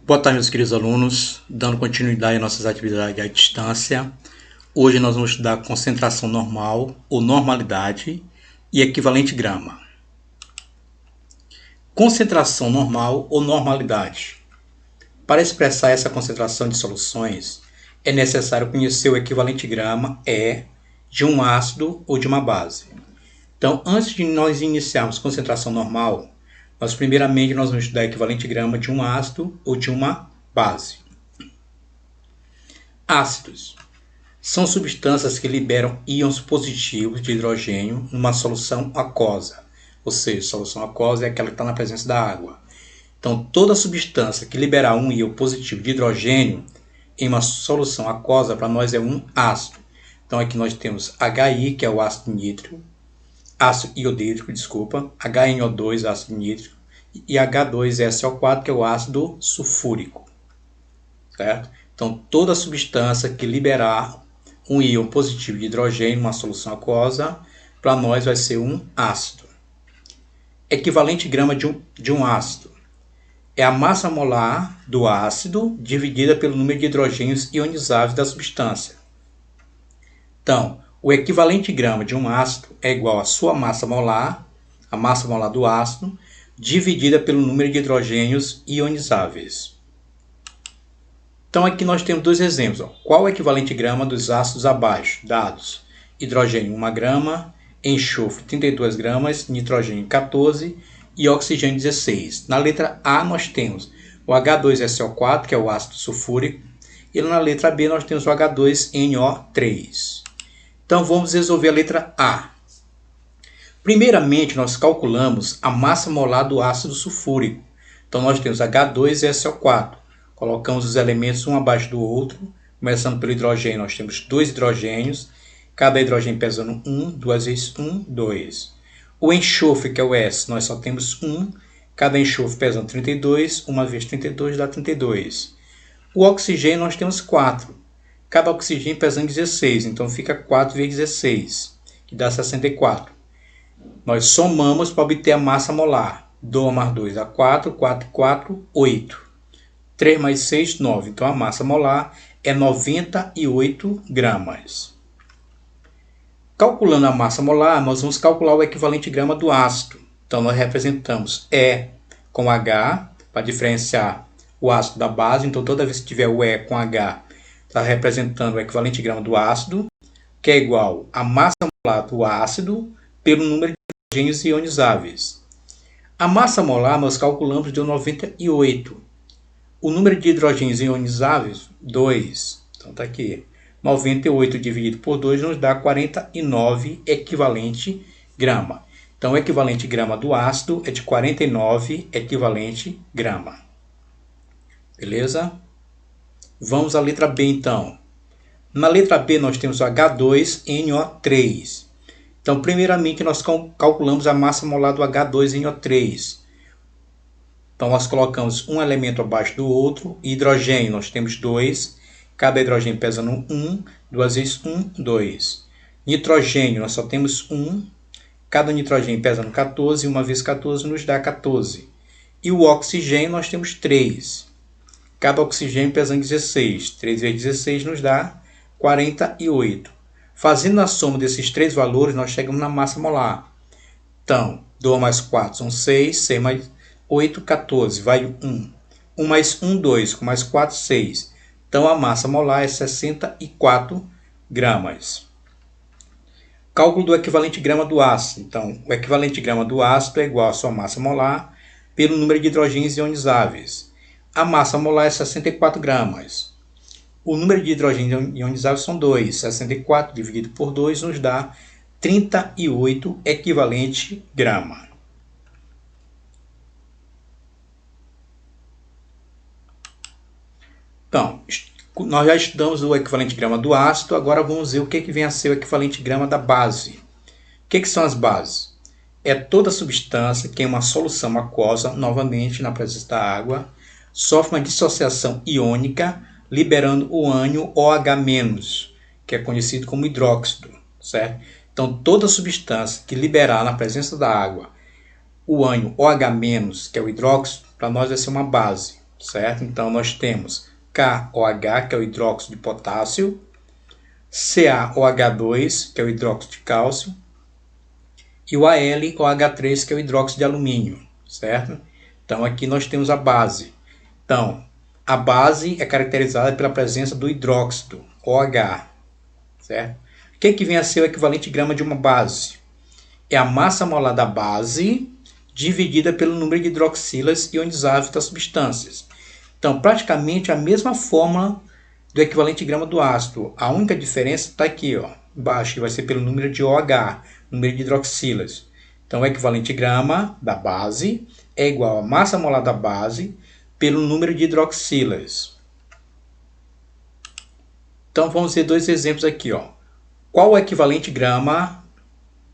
Boa tarde, meus queridos alunos. Dando continuidade às nossas atividades à distância. Hoje nós vamos estudar concentração normal ou normalidade e equivalente grama. Concentração normal ou normalidade. Para expressar essa concentração de soluções, é necessário conhecer o equivalente grama de um ácido ou de uma base. Então, antes de nós iniciarmos concentração normal, primeiramente nós vamos estudar o equivalente grama de um ácido ou de uma base. Ácidos são substâncias que liberam íons positivos de hidrogênio numa solução aquosa, ou seja, solução aquosa é aquela que está na presença da água. Então, toda substância que liberar um íon positivo de hidrogênio em uma solução aquosa, para nós é um ácido. Então, aqui nós temos HI, que é o ácido nítrico, ácido iodídrico, HNO2, ácido nítrico, e H2SO4, que é o ácido sulfúrico, certo? Então, toda substância que liberar um íon positivo de hidrogênio em uma solução aquosa, para nós vai ser um ácido. Equivalente grama de um ácido é a massa molar do ácido dividida pelo número de hidrogênios ionizáveis da substância. Então, o equivalente grama de um ácido é igual à sua massa molar, a massa molar do ácido, dividida pelo número de hidrogênios ionizáveis. Então, aqui nós temos dois exemplos. Qual o equivalente grama dos ácidos abaixo? Dados: hidrogênio 1 grama, enxofre 32 gramas, nitrogênio 14 e oxigênio 16. Na letra A nós temos o H2SO4, que é o ácido sulfúrico, e na letra B nós temos o H2NO3. Então, vamos resolver a letra A. Primeiramente, nós calculamos a massa molar do ácido sulfúrico. Então, nós temos H2SO4. Colocamos os elementos um abaixo do outro. Começando pelo hidrogênio, nós temos 2 hidrogênios. Cada hidrogênio pesando 1, 2 vezes 1, 2. O enxofre, que é o S, nós só temos 1. Cada enxofre pesando 32. 1 vezes 32 dá 32. O oxigênio, nós temos 4. Cada oxigênio pesando 16, então fica 4 vezes 16, que dá 64. Nós somamos para obter a massa molar. 2 mais 2 dá 4, 4 e 4, 8. 3 mais 6, 9. Então a massa molar é 98 gramas. Calculando a massa molar, nós vamos calcular o equivalente grama do ácido. Então nós representamos E com H, para diferenciar o ácido da base. Então toda vez que tiver o E com H, está representando o equivalente grama do ácido, que é igual à massa molar do ácido pelo número de hidrogênios ionizáveis. A massa molar nós calculamos deu 98. O número de hidrogênios ionizáveis, 2. Então está aqui. 98 dividido por 2 nos dá 49 equivalente grama. Então o equivalente grama do ácido é de 49 equivalente grama. Beleza? Vamos à letra B, então. Na letra B, nós temos o H2NO3. Então, primeiramente, nós calculamos a massa molar do H2NO3. Então, nós colocamos um elemento abaixo do outro. Hidrogênio, nós temos 2. Cada hidrogênio pesando 1. 2 vezes 1, 2. Nitrogênio, nós só temos 1. Cada nitrogênio pesando 14. 1 vezes 14 nos dá 14. E o oxigênio, nós temos 3. Cada oxigênio pesando 16. 3 vezes 16 nos dá 48. Fazendo a soma desses três valores, nós chegamos na massa molar. Então, 2 mais 4 são 6. 6 mais 8, 14. Vai 1. 1 mais 1, 2. Com mais 4, 6. Então, a massa molar é 64 gramas. Cálculo do equivalente grama do ácido. Então, o equivalente grama do ácido é igual à sua massa molar pelo número de hidrogênios ionizáveis. A massa molar é 64 gramas. O número de hidrogênios ionizáveis são 2. 64 dividido por 2 nos dá 38 equivalente grama. Então, nós já estudamos o equivalente grama do ácido. Agora vamos ver o que vem a ser o equivalente grama da base. O que são as bases? É toda substância que em uma solução aquosa, novamente na presença da água, sofre uma dissociação iônica, liberando o ânion OH-, que é conhecido como hidróxido, certo? Então, toda substância que liberar na presença da água o ânion OH-, que é o hidróxido, para nós vai ser uma base, certo? Então, nós temos KOH, que é o hidróxido de potássio, CaOH2, que é o hidróxido de cálcio, e o AlOH3, que é o hidróxido de alumínio, certo? Então, aqui nós temos a base. Então, a base é caracterizada pela presença do hidróxido, OH, certo? O que vem a ser o equivalente grama de uma base? É a massa molar da base dividida pelo número de hidroxilas ionizáveis das substâncias. Então, praticamente a mesma fórmula do equivalente grama do ácido. A única diferença está aqui, ó, embaixo, que vai ser pelo número de OH, número de hidroxilas. Então, o equivalente grama da base é igual a massa molar da base pelo número de hidroxilas. Então, vamos ver dois exemplos aqui, ó. Qual o equivalente grama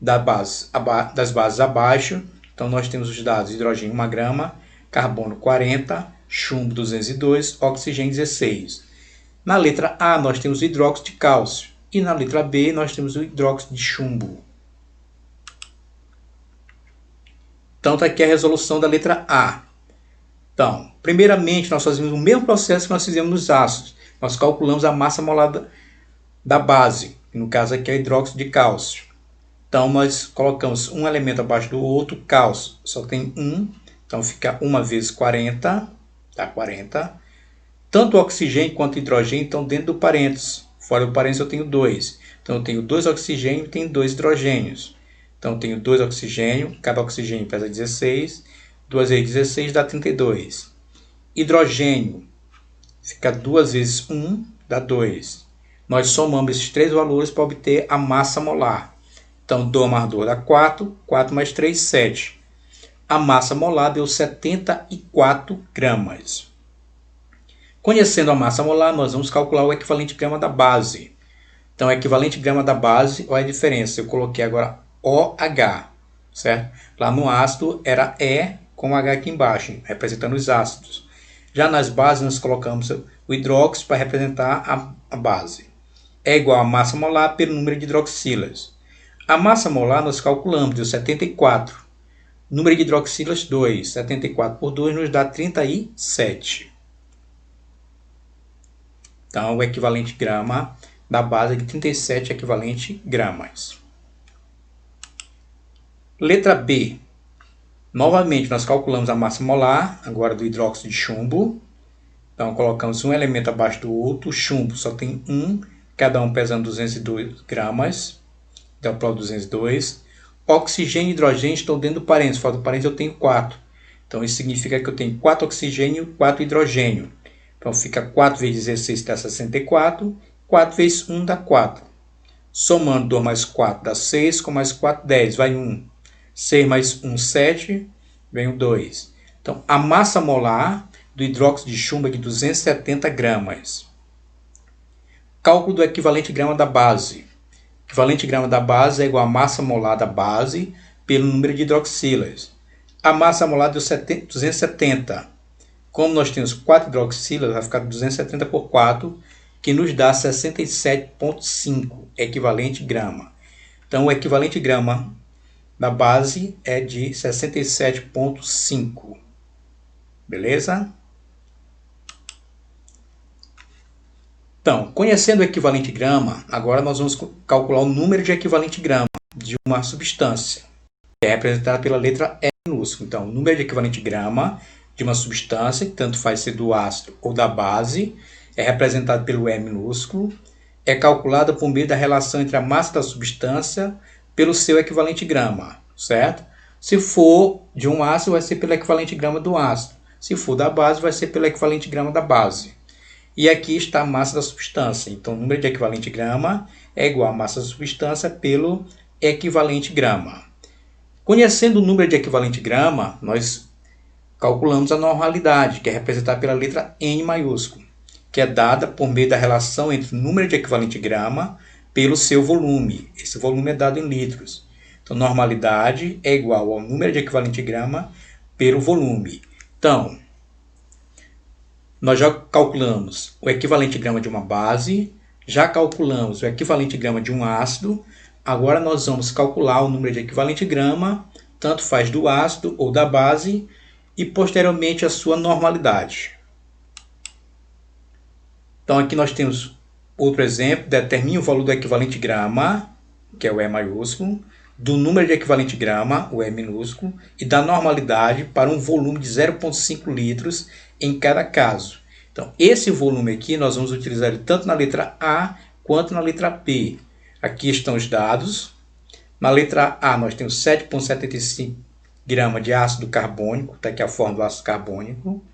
da base, das bases abaixo? Então, nós temos os dados: hidrogênio 1 grama, carbono 40, chumbo 202, oxigênio 16. Na letra A, nós temos o hidróxido de cálcio. E na letra B, nós temos o hidróxido de chumbo. Então, está aqui a resolução da letra A. Então, primeiramente, nós fazemos o mesmo processo que nós fizemos nos ácidos. Nós calculamos a massa molar da base, que no caso aqui é o hidróxido de cálcio. Então, nós colocamos um elemento abaixo do outro, cálcio, só tem 1. Então, fica 1 vezes 40, dá 40. Tanto o oxigênio quanto o hidrogênio estão dentro do parênteses. Fora do parênteses eu tenho 2. Então, eu tenho 2 oxigênios e tenho 2 hidrogênios. Então, eu tenho 2 oxigênios, cada oxigênio pesa 16. 2 vezes 16 dá 32. Hidrogênio fica 2 vezes 1, dá 2. Nós somamos esses três valores para obter a massa molar. Então, 2 mais 2 dá 4, 4 mais 3, 7. A massa molar deu 74 gramas. Conhecendo a massa molar, nós vamos calcular o equivalente grama da base. Então, o equivalente grama da base, olha a diferença. Eu coloquei agora OH, certo? Lá no ácido era E com H aqui embaixo, representando os ácidos. Já nas bases, nós colocamos o hidróxido para representar a base. É igual a massa molar pelo número de hidroxilas. A massa molar nós calculamos, deu 74. Número de hidroxilas, 2. 74 por 2 nos dá 37. Então, o equivalente grama da base é de 37 equivalente gramas. Letra B. Novamente, nós calculamos a massa molar, agora do hidróxido de chumbo. Então, colocamos um elemento abaixo do outro. O chumbo só tem 1, cada um pesando 202 gramas. Então, para 202. Oxigênio e hidrogênio estão dentro do parênteses. Fora do parênteses eu tenho 4. Então, isso significa que eu tenho 4 oxigênio e 4 hidrogênio. Então, fica 4 vezes 16 dá 64. 4 vezes 1 dá 4. Somando 2 mais 4 dá 6. Com mais 4, 10. Vai 1. 6 mais 1, 7. Vem o 2. Então, a massa molar do hidróxido de chumbo é de 270 gramas. Cálculo do equivalente grama da base. O equivalente grama da base é igual a massa molar da base pelo número de hidroxilas. A massa molar deu 270. Como nós temos 4 hidroxilas, vai ficar 270 por 4, que nos dá 67,5 equivalente grama. Então, o equivalente grama da base é de 67,5. Beleza? Então, conhecendo o equivalente grama, agora nós vamos calcular o número de equivalente grama de uma substância, que é representada pela letra E minúscula. Então, o número de equivalente grama de uma substância, que tanto faz ser do ácido ou da base, é representado pelo E minúsculo, é calculada por meio da relação entre a massa da substância pelo seu equivalente grama, certo? Se for de um ácido, vai ser pelo equivalente grama do ácido. Se for da base, vai ser pelo equivalente grama da base. E aqui está a massa da substância. Então, o número de equivalente grama é igual a massa da substância pelo equivalente grama. Conhecendo o número de equivalente grama, nós calculamos a normalidade, que é representada pela letra N maiúsculo, que é dada por meio da relação entre o número de equivalente grama pelo seu volume. Esse volume é dado em litros. Então, normalidade é igual ao número de equivalente grama pelo volume. Então, nós já calculamos o equivalente grama de uma base, já calculamos o equivalente grama de um ácido, agora nós vamos calcular o número de equivalente grama, tanto faz do ácido ou da base, e posteriormente a sua normalidade. Então aqui nós temos outro exemplo, determine o valor do equivalente grama, que é o E maiúsculo, do número de equivalente grama, o E minúsculo, e da normalidade para um volume de 0,5 litros em cada caso. Então, esse volume aqui nós vamos utilizar ele tanto na letra A quanto na letra B. Aqui estão os dados. Na letra A nós temos 7,75 gramas de ácido carbônico, está aqui a forma do ácido carbônico.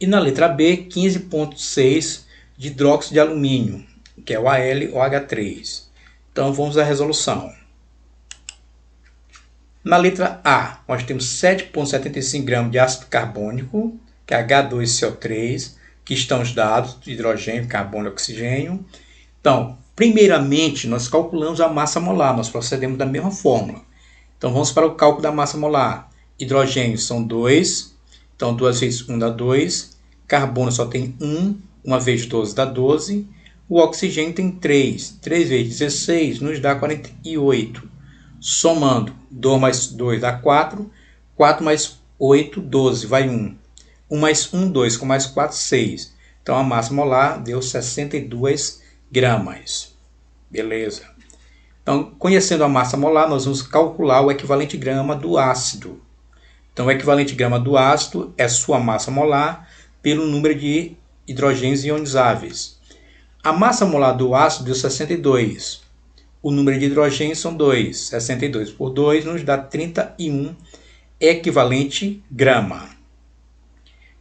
E na letra B, 15,6 de hidróxido de alumínio, que é o AlOH3. Então vamos à resolução. Na letra A, nós temos 7,75 gramas de ácido carbônico, que é H2CO3, que estão os dados de hidrogênio, carbono e oxigênio. Então, primeiramente, nós calculamos a massa molar, nós procedemos da mesma fórmula. Então, vamos para o cálculo da massa molar. Hidrogênio são 2, então 2 vezes 1 dá 2. Carbono só tem 1, 1 vezes 12 dá 12. O oxigênio tem 3, 3 vezes 16 nos dá 48. Somando, 2 mais 2 dá 4, 4 mais 8, 12, vai 1. 1 mais 1, 2, com mais 4, 6. Então, a massa molar deu 62 gramas. Beleza. Então, conhecendo a massa molar, nós vamos calcular o equivalente grama do ácido. Então, o equivalente grama do ácido é sua massa molar pelo número de hidrogênios ionizáveis. A massa molar do ácido deu 62. O número de hidrogênios são 2. 62 por 2 nos dá 31 equivalente grama.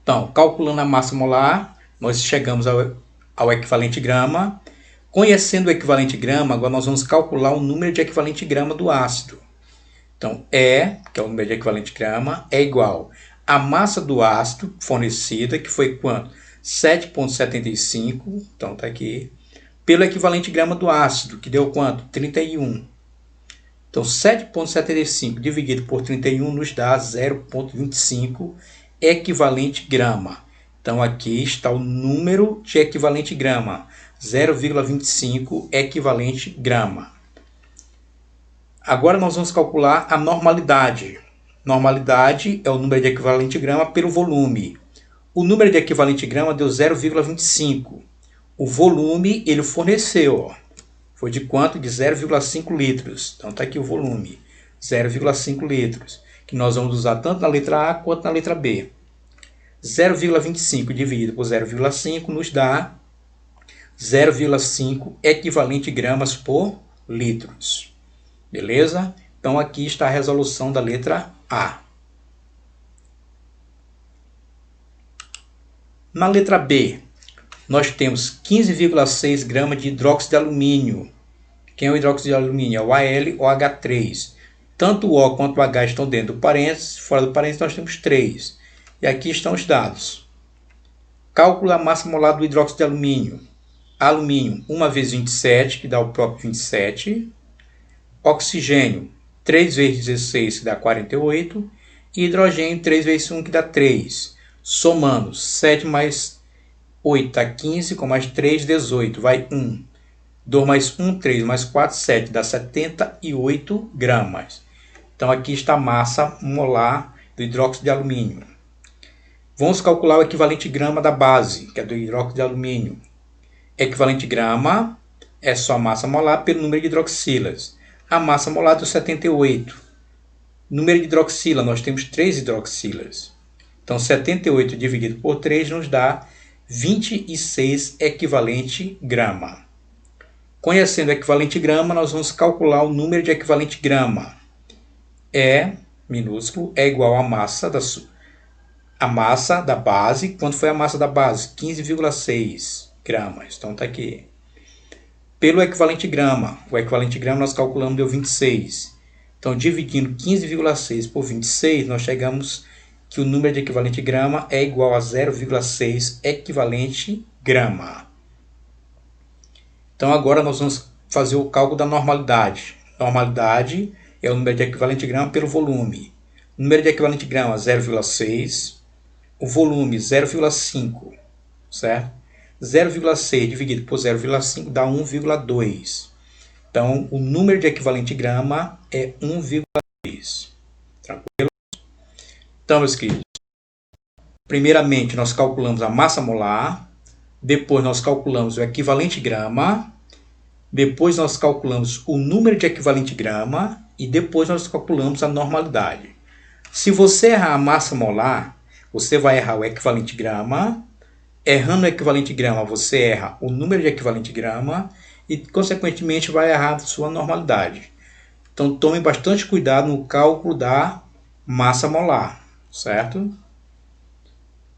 Então, calculando a massa molar, nós chegamos ao equivalente grama. Conhecendo o equivalente grama, agora nós vamos calcular o número de equivalente grama do ácido. Então, E, que é o número de equivalente grama, é igual à massa do ácido fornecida, que foi quanto? 7,75, então está aqui, pelo equivalente grama do ácido, que deu quanto? 31. Então, 7,75 dividido por 31 nos dá 0,25 equivalente grama. Então, aqui está o número de equivalente grama, 0,25 equivalente grama. Agora nós vamos calcular a normalidade. Normalidade é o número de equivalente grama pelo volume. O número de equivalente grama deu 0,25. O volume ele forneceu, ó, foi de quanto? De 0,5 litros. Então está aqui o volume, 0,5 litros, que nós vamos usar tanto na letra A quanto na letra B. 0,25 dividido por 0,5 nos dá 0,5 equivalente gramas por litros. Beleza? Então aqui está a resolução da letra A. Na letra B, nós temos 15,6 gramas de hidróxido de alumínio. Quem é o hidróxido de alumínio? É o AlOH3. Tanto o O quanto o H estão dentro do parênteses. Fora do parênteses nós temos 3. E aqui estão os dados. Cálculo da massa molar do hidróxido de alumínio. Alumínio 1 vezes 27, que dá o próprio 27. Oxigênio 3 vezes 16, que dá 48. E hidrogênio 3 vezes 1, que dá 3. Somando 7 mais 8 dá 15, com mais 3, 18, vai 1. 2 mais 1, 3 mais 4, 7, dá 78 gramas. Então aqui está a massa molar do hidróxido de alumínio. Vamos calcular o equivalente grama da base, que é do hidróxido de alumínio. Equivalente grama é só a massa molar pelo número de hidroxilas. A massa molar deu 78. Número de hidroxila, nós temos 3 hidroxilas. Então 78 dividido por 3 nos dá 26 equivalente grama. Conhecendo o equivalente grama, nós vamos calcular o número de equivalente grama. E minúsculo é igual à massa da base. Quanto foi a massa da base? 15,6 gramas. Então está aqui. Pelo equivalente grama. O equivalente grama nós calculamos deu 26. Então, dividindo 15,6 por 26, nós chegamos que o número de equivalente grama é igual a 0,6 equivalente grama. Então, agora nós vamos fazer o cálculo da normalidade. Normalidade é o número de equivalente grama pelo volume. O número de equivalente grama 0,6. O volume 0,5, certo? 0,6 dividido por 0,5 dá 1,2. Então, o número de equivalente grama é 1,2. Tranquilo? Então, meus queridos, primeiramente nós calculamos a massa molar. depois nós calculamos o equivalente grama, depois nós calculamos o número de equivalente grama e depois nós calculamos a normalidade. Se você errar a massa molar, você vai errar o equivalente grama. Errando o equivalente grama, você erra o número de equivalente grama e, consequentemente, vai errar a sua normalidade. Então, tome bastante cuidado no cálculo da massa molar, certo?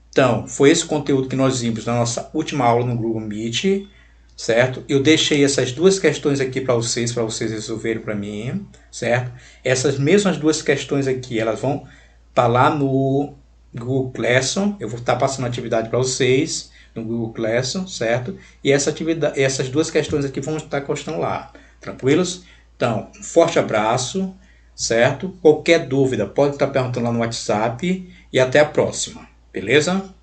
Então, foi esse conteúdo que nós vimos na nossa última aula no Google Meet, certo? Eu deixei essas duas questões aqui para vocês resolverem para mim, certo? Essas mesmas duas questões aqui, elas vão estar lá no Google Classroom. Eu vou estar passando a atividade para vocês no Google Classroom, certo? E essas duas questões aqui vão estar constando lá, tranquilos? Então, um forte abraço, certo? Qualquer dúvida pode estar perguntando lá no WhatsApp e até a próxima, beleza?